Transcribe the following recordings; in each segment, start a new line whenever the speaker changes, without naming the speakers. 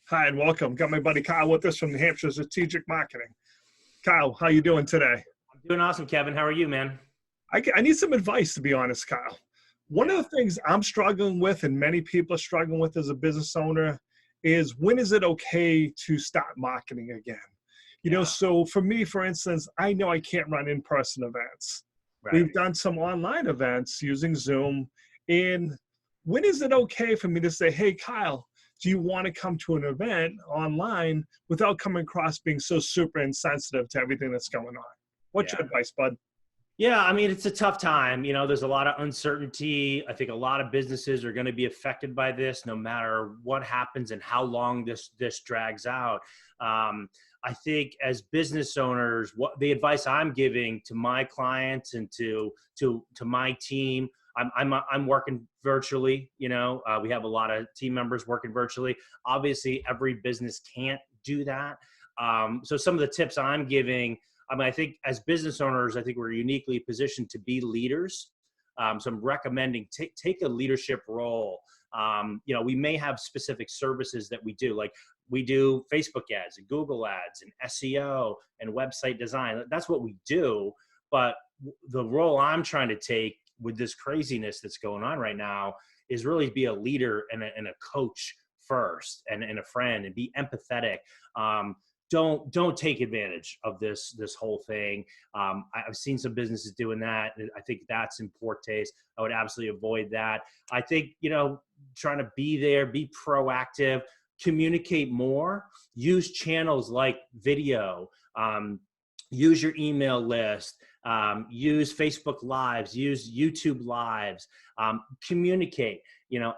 Hi, and welcome. Got my buddy Kyle with us from New Hampshire Strategic Marketing. Kyle, how you doing today?
I'm doing awesome, Kevin. How are you, man?
I need some advice, to be honest, Kyle. One of
Yeah.
the things I'm struggling with, and many people are struggling with as a business owner, is when is it okay to start marketing again?
Yeah.
So for me, for instance, I know I can't run in-person events.
Right.
We've done some online events using Zoom. And when is it okay for me to say, hey, Kyle, do you want to come to an event online without coming across being so super insensitive to everything that's going on? What's your
Yeah.
advice, bud?
Yeah. I mean, it's a tough time. There's a lot of uncertainty. I think a lot of businesses are going to be affected by this, no matter what happens and how long this drags out. I think as business owners, what the advice I'm giving to my clients and to my team, I'm working virtually. We have a lot of team members working virtually. Obviously, every business can't do that. So some of the tips I'm giving, I think as business owners, I think we're uniquely positioned to be leaders. So I'm recommending take a leadership role. We may have specific services that we do, like we do Facebook ads and Google ads and SEO and website design. That's what we do. But the role I'm trying to take with this craziness that's going on right now is really be a leader and a coach first, and a friend, and be empathetic. Don't take advantage of this whole thing. I've seen some businesses doing that. I think that's in poor taste. I would absolutely avoid that. I think, trying to be there, be proactive, communicate more, use channels like video, use your email list, use Facebook Lives, use YouTube Lives, communicate,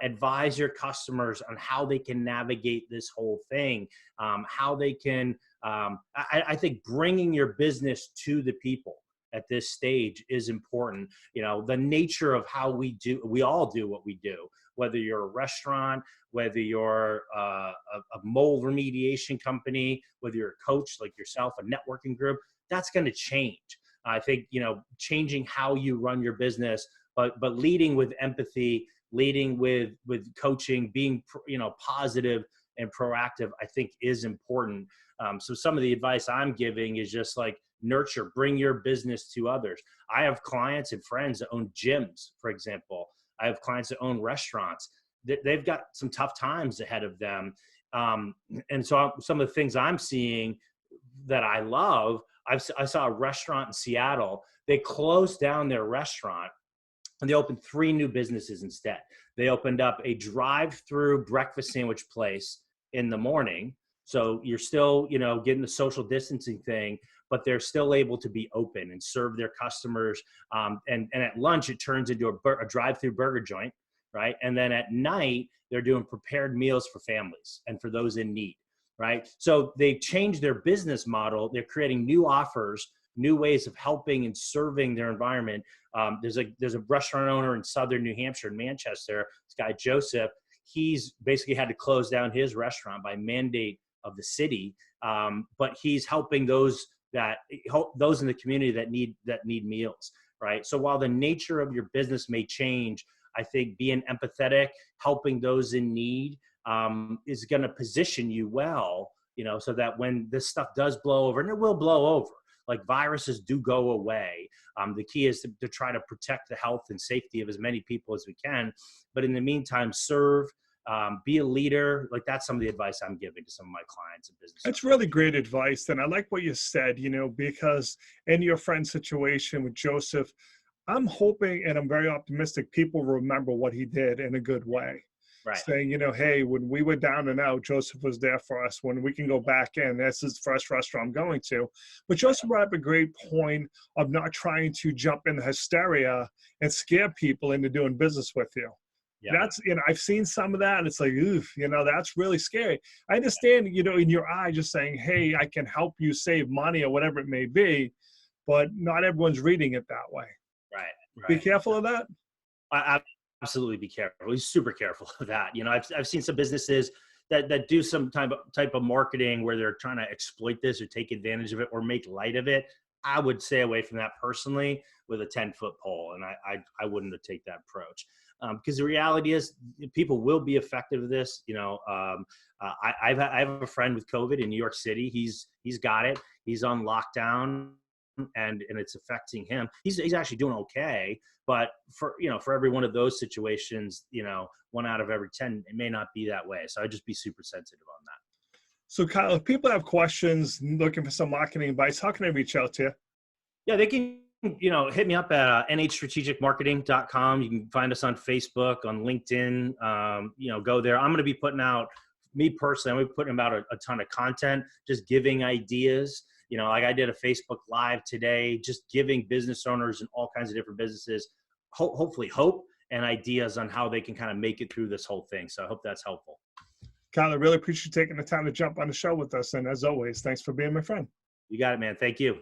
advise your customers on how they can navigate this whole thing, how they can, I think bringing your business to the people at this stage is important. The nature of how we all do what we do, whether you're a restaurant, whether you're a mold remediation company, whether you're a coach like yourself, a networking group, that's going to change. I think, changing how you run your business, but leading with empathy, leading with coaching, being, positive and proactive, I think is important. So some of the advice I'm giving is just like nurture, bring your business to others. I have clients and friends that own gyms, for example. I have clients that own restaurants. They've got some tough times ahead of them. And so some of the things I'm seeing that I love, I saw a restaurant in Seattle. They closed down their restaurant and they opened 3 new businesses instead. They opened up a drive-through breakfast sandwich place in the morning. So you're still, getting the social distancing thing, but they're still able to be open and serve their customers. And at lunch, it turns into a drive-through burger joint, right? And then at night, they're doing prepared meals for families and for those in need, right? So they've changed their business model. They're creating new offers, new ways of helping and serving their environment. There's a restaurant owner in southern New Hampshire, in Manchester, this guy Joseph. He's basically had to close down his restaurant by mandate of the city, but he's helping those in the community that need meals, right? So while the nature of your business may change, I think being empathetic, helping those in need, is going to position you well, so that when this stuff does blow over, and it will blow over, like viruses do go away. The key is to try to protect the health and safety of as many people as we can. But in the meantime, serve, be a leader. Like that's some of the advice I'm giving to some of my clients and business
That's
owners.
really great advice. And I like what you said, because in your friend's situation with Joseph, I'm hoping and I'm very optimistic people remember what he did in a good way.
Right.
Saying, hey, when we were down and out, Joseph was there for us. When we can go back in, this is the first restaurant I'm going to. But Joseph brought up a great point of not trying to jump in the hysteria and scare people into doing business with you.
Yeah.
That's, I've seen some of that. And it's like, oof, that's really scary. I understand, in your eye, just saying, hey, I can help you save money or whatever it may be, but not everyone's reading it that way.
Right.
Be careful of that.
I absolutely be careful. He's super careful of that. I've seen some businesses that do some type of marketing where they're trying to exploit this or take advantage of it or make light of it. I would stay away from that personally with a 10-foot pole, and I wouldn't take that approach. because the reality is people will be affected with this. I have a friend with COVID in New York City. He's got it. He's on lockdown, and it's affecting him. He's actually doing okay, but for every one of those situations, 1 out of every 10, it may not be that way. So I'd just be super sensitive on that.
So Kyle, if people have questions, looking for some marketing advice, how can I reach out to you?
Yeah, they can, hit me up at nhstrategicmarketing.com. You can find us on Facebook, on LinkedIn. Go there. I'm going to be putting out, me personally, I'm going to be putting out a ton of content, just giving ideas. Like I did a Facebook Live today, just giving business owners and all kinds of different businesses, hopefully hope and ideas on how they can kind of make it through this whole thing. So I hope that's helpful.
Kyle, I really appreciate you taking the time to jump on the show with us. And as always, thanks for being my friend.
You got it, man. Thank you.